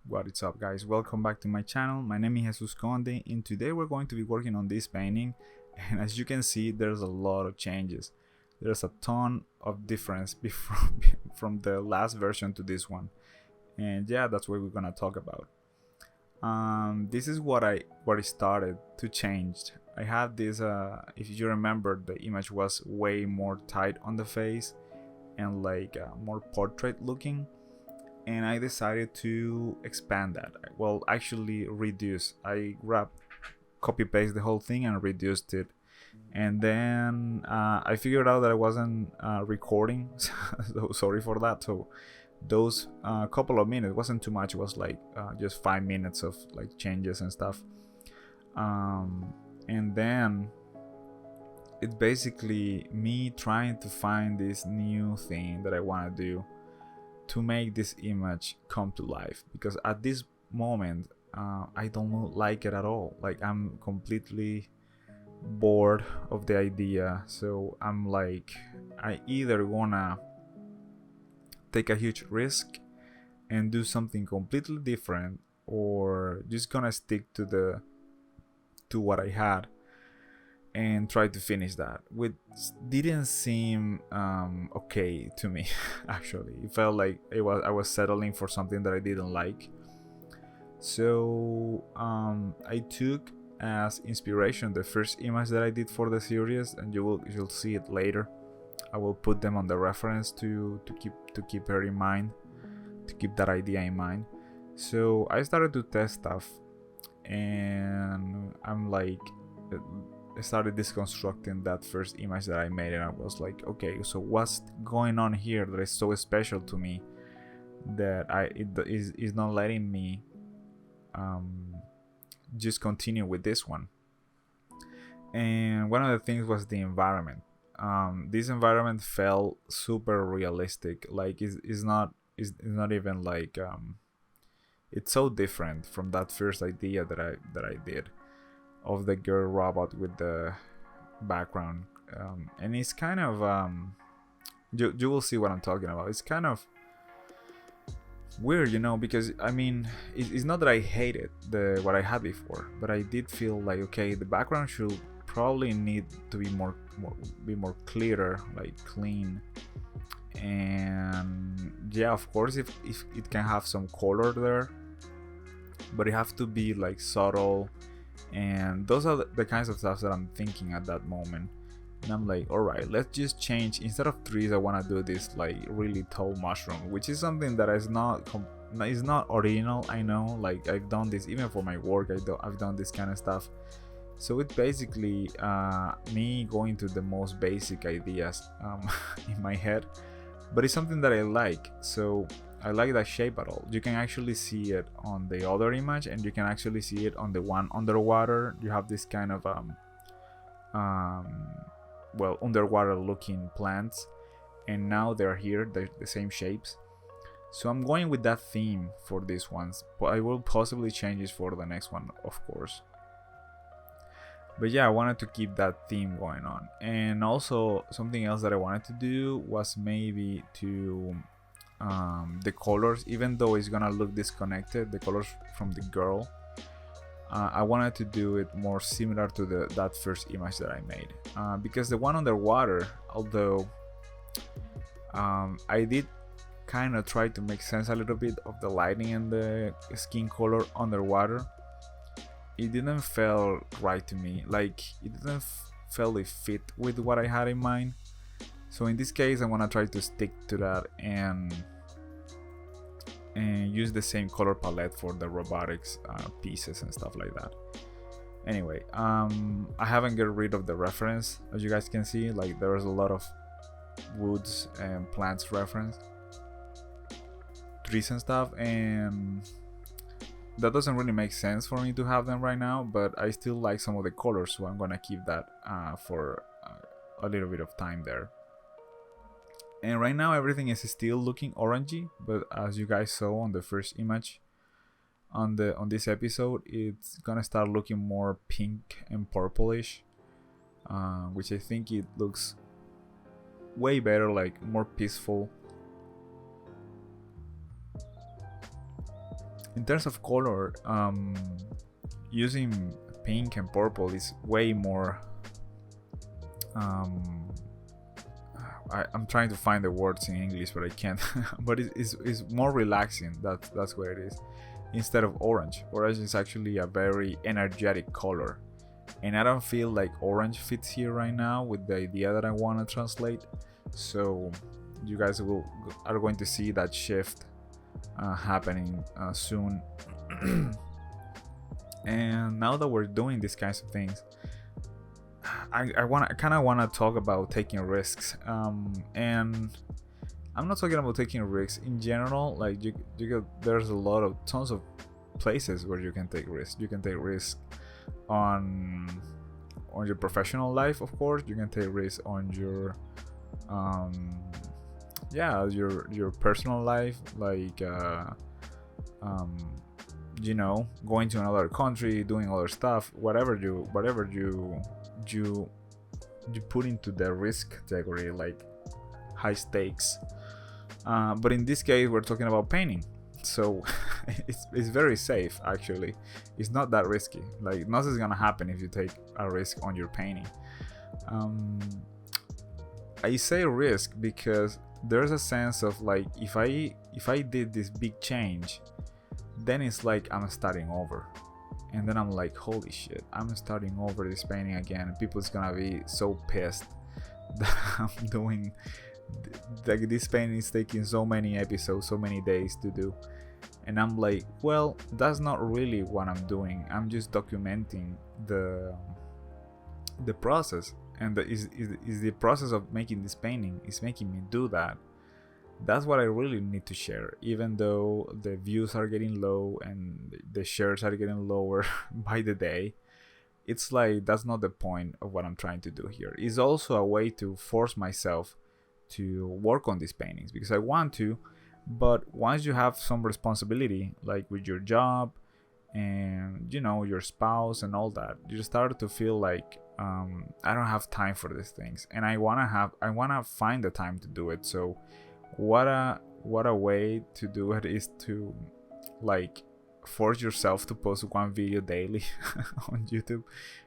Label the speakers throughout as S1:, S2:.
S1: What is up, guys? Welcome back to my channel. My name is Jesus Conde, and today we're going to be working on this painting. And as you can see, there's a lot of changes. There's a ton of difference from the last version to this one, and yeah, that's what we're gonna talk about. This is what I started to change. I had this. If you remember, the image was way more tight on the face and like more portrait looking, and I decided to expand that. Well, actually reduce. I grabbed, copy paste the whole thing and reduced it. And then I figured out that I wasn't recording, so sorry for that. So those couple of minutes wasn't too much. It was like just 5 minutes of like changes and stuff. And then it's basically me trying to find this new thing that I want to do to make this image come to life, because at this moment I don't like it at all. Like, I'm completely bored of the idea. So I'm like, I either wanna take a huge risk and do something completely different, or just gonna stick to what I had and try to finish that, which didn't seem okay to me. Actually, it felt like I was settling for something that I didn't like. So I took as inspiration the first image that I did for the series, and you'll see it later. I will put them on the reference to keep her in mind, to keep that idea in mind. So I started to test stuff, and I'm like, I started deconstructing that first image that I made, and I was like, okay, so what's going on here that is so special to me that it is not letting me just continue with this one? And one of the things was the environment. This environment felt super realistic. Like, it's not even like it's so different from that first idea that I did of the girl robot with the background. And it's kind of you will see what I'm talking about. It's kind of weird, because I mean, it's not that I hated what I had before, but I did feel like, okay, the background should probably need to be more clearer, like clean. And yeah, of course, if it can have some color there, but it has to be like subtle. And those are the kinds of stuff that I'm thinking at that moment. And I'm like, all right, let's just change. Instead of trees, I want to do this like really tall mushroom, which is something that is not original. I know, like, I've done this even for my work. I've done this kind of stuff. So it's basically me going to the most basic ideas in my head, but it's something that I like. So I like that shape at all. You can actually see it on the other image, and you can actually see it on the one underwater. You have this kind of underwater looking plants, and now they're here. They're the same shapes. So I'm going with that theme for these ones, but I will possibly change it for the next one, of course. But yeah, I wanted to keep that theme going on. And also something else that I wanted to do was maybe to the colors, even though it's gonna look disconnected, the colors from the girl, I wanted to do it more similar to that first image that I made, because the one underwater, although I did kind of try to make sense a little bit of the lighting and the skin color underwater, it didn't feel right to me. Like, it didn't feel it fit with what I had in mind. So in this case, I want to try to stick to that and use the same color palette for the robotics pieces and stuff like that. Anyway, I haven't get rid of the reference, as you guys can see. Like, there's a lot of woods and plants reference, trees and stuff, and that doesn't really make sense for me to have them right now, but I still like some of the colors, so I'm gonna keep that for a little bit of time there. And right now everything is still looking orangey, but as you guys saw on the first image on this episode, it's gonna start looking more pink and purplish, which I think it looks way better, like more peaceful. In terms of color, using pink and purple is way more I'm trying to find the words in English, but I can't. But it's more relaxing. That's what it is. Instead of orange, orange is actually a very energetic color, and I don't feel like orange fits here right now with the idea that I want to translate. So you guys are going to see that shift happening soon. And now that we're doing these kinds of things, I kind of want to talk about taking risks, and I'm not talking about taking risks in general. Like there's tons of places where you can take risks. You can take risks on your professional life, of course. You can take risks on your your personal life, like going to another country, doing other stuff, whatever you put into the risk category, like high stakes. But in this case, we're talking about painting, so it's very safe. Actually, it's not that risky. Like nothing's gonna happen if you take a risk on your painting. I say risk because there's a sense of like, if I did this big change, then it's like I'm starting over. And then I'm like, holy shit, I'm starting over this painting again. People's gonna be so pissed that I'm doing, like, this painting is taking so many episodes, so many days to do. And I'm like, well, that's not really what I'm doing. I'm just documenting the process. And is the process of making this painting is making me do that. That's what I really need to share, even though the views are getting low and the shares are getting lower by the day. It's like, that's not the point of what I'm trying to do here. It's also a way to force myself to work on these paintings because I want to. But once you have some responsibility, like with your job and your spouse and all that, you start to feel like I don't have time for these things, and I wanna find the time to do it. So what a way to do it is to, like, force yourself to post one video daily on YouTube,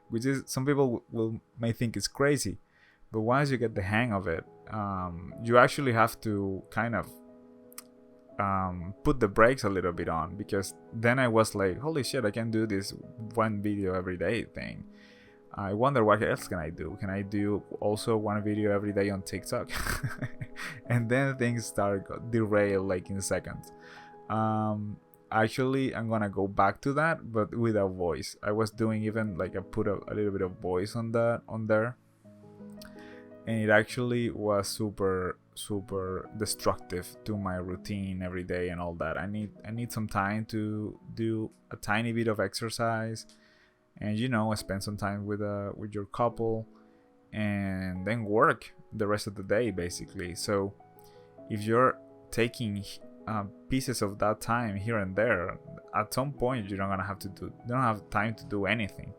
S1: which is, some people may think it's crazy, but once you get the hang of it, you actually have to kind of put the brakes a little bit on, because then I was like, holy shit, I can do this one video every day thing. I wonder what else can I do. Can I do also one video every day on TikTok? And then things start derail like in seconds. Actually, I'm gonna go back to that, but with a voice. I was doing, even like, I put a little bit of voice on there, and it actually was super destructive to my routine every day and all that. I need some time to do a tiny bit of exercise, and spend some time with your couple, and then work the rest of the day, basically. So if you're taking pieces of that time here and there, at some point you don't have time to do anything.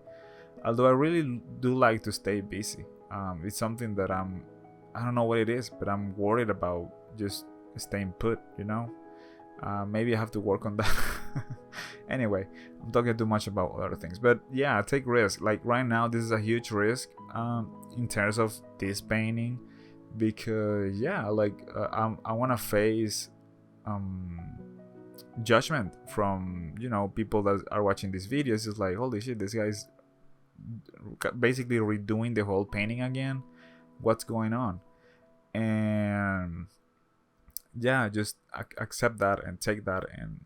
S1: Although I really do like to stay busy. It's something that I don't know what it is, but I'm worried about just staying put, maybe I have to work on that. Anyway, I'm talking too much about other things, but yeah, take risk. Like right now, this is a huge risk in terms of this painting, because I want to face judgment from people that are watching these videos. It's like, holy shit, this guy's basically redoing the whole painting again. What's going on? And just accept that and take that. And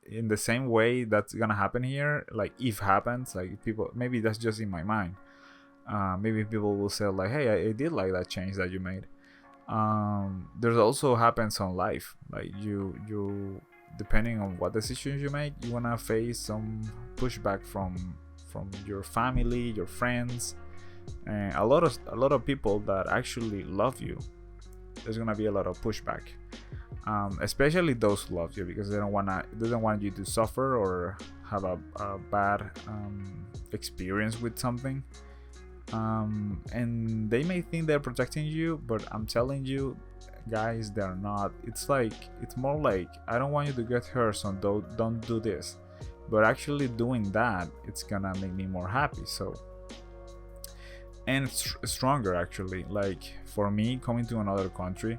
S1: in the same way that's gonna happen here, like, if happens, like, people, maybe that's just in my mind, maybe people will say like, hey, I did like that change that you made. There's also happens on life, like you depending on what decisions you make, you wanna face some pushback from your family, your friends, and a lot of people that actually love you. There's gonna be a lot of pushback, especially those who love you, because they don't want you to suffer or have a bad experience with something. And they may think they're protecting you, but I'm telling you, guys, they're not. It's like, it's more like, I don't want you to get hurt, so don't do this. But actually doing that, it's gonna make me more happy. So, and it's stronger actually. Like for me, coming to another country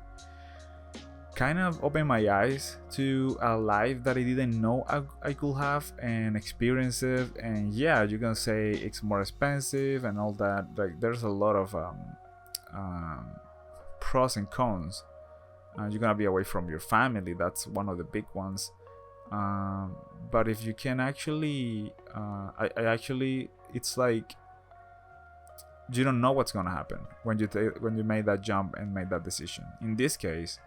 S1: kind of opened my eyes to a life that I didn't know I could have and experience it. And yeah, you can say it's more expensive and all that. Like there's a lot of pros and cons. You're gonna be away from your family. That's one of the big ones. But if you can actually, I actually, it's like you don't know what's gonna happen when you made that jump and made that decision. In this case,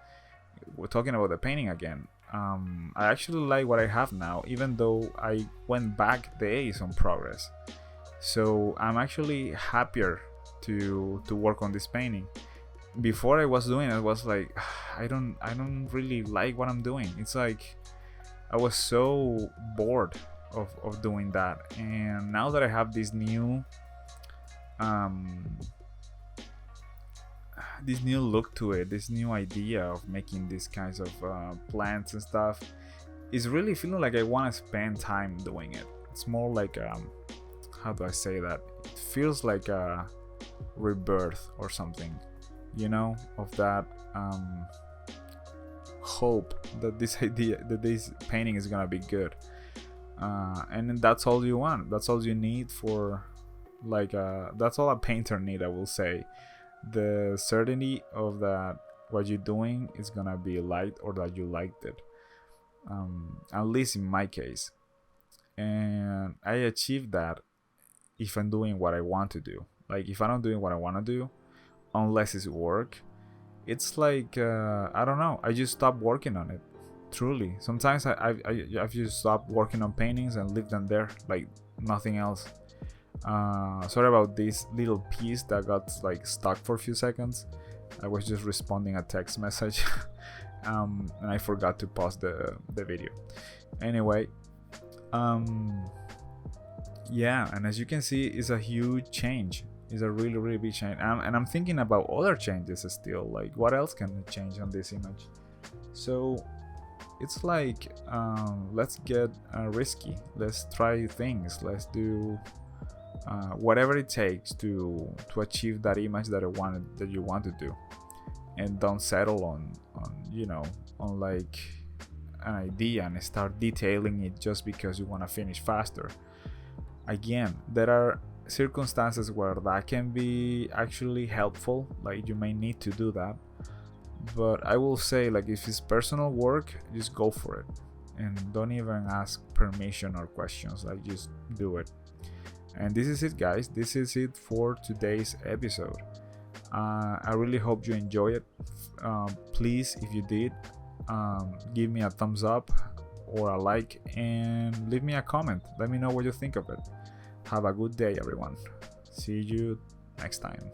S1: we're talking about the painting again. I actually like what I have now, even though I went back days on progress. So I'm actually happier to work on this painting. Before I was doing it, I was like, I don't really like what I'm doing. It's like I was so bored of doing that. And now that I have this new look to it, this new idea of making these kinds of plants and stuff, is really feeling like I want to spend time doing it. It's more like how do I say that? It feels like a rebirth or something, you know, of that hope that this painting is gonna be good. And that's all you want. That's all you need for, like, that's all a painter need, I will say. The certainty of that what you're doing is gonna be liked, or that you liked it, at least in my case. And I achieved that if I'm doing what I want to do. Like if I'm not doing what I want to do, unless it's work, it's like I don't know, I just stop working on it. Truly, sometimes I've just stopped working on paintings and leave them there like nothing else. Sorry about this little piece that got like stuck for a few seconds. I was just responding a text message and I forgot to pause the video. Anyway, yeah, and as you can see, it's a huge change. It's a really big change, and I'm thinking about other changes still. Like what else can change on this image? So it's like let's get risky. Let's try things. Let's do whatever it takes to achieve that image that you want to do, and don't settle on you know, on like an idea and start detailing it just because you want to finish faster. Again, there are circumstances where that can be actually helpful, like you may need to do that, but I will say, like, if it's personal work, just go for it and don't even ask permission or questions. Like, just do it. And this is it, guys. This is it for today's episode. I really hope you enjoy it. Please, if you did, give me a thumbs up or a like, and leave me a comment. Let me know what you think of it. Have a good day, everyone. See you next time.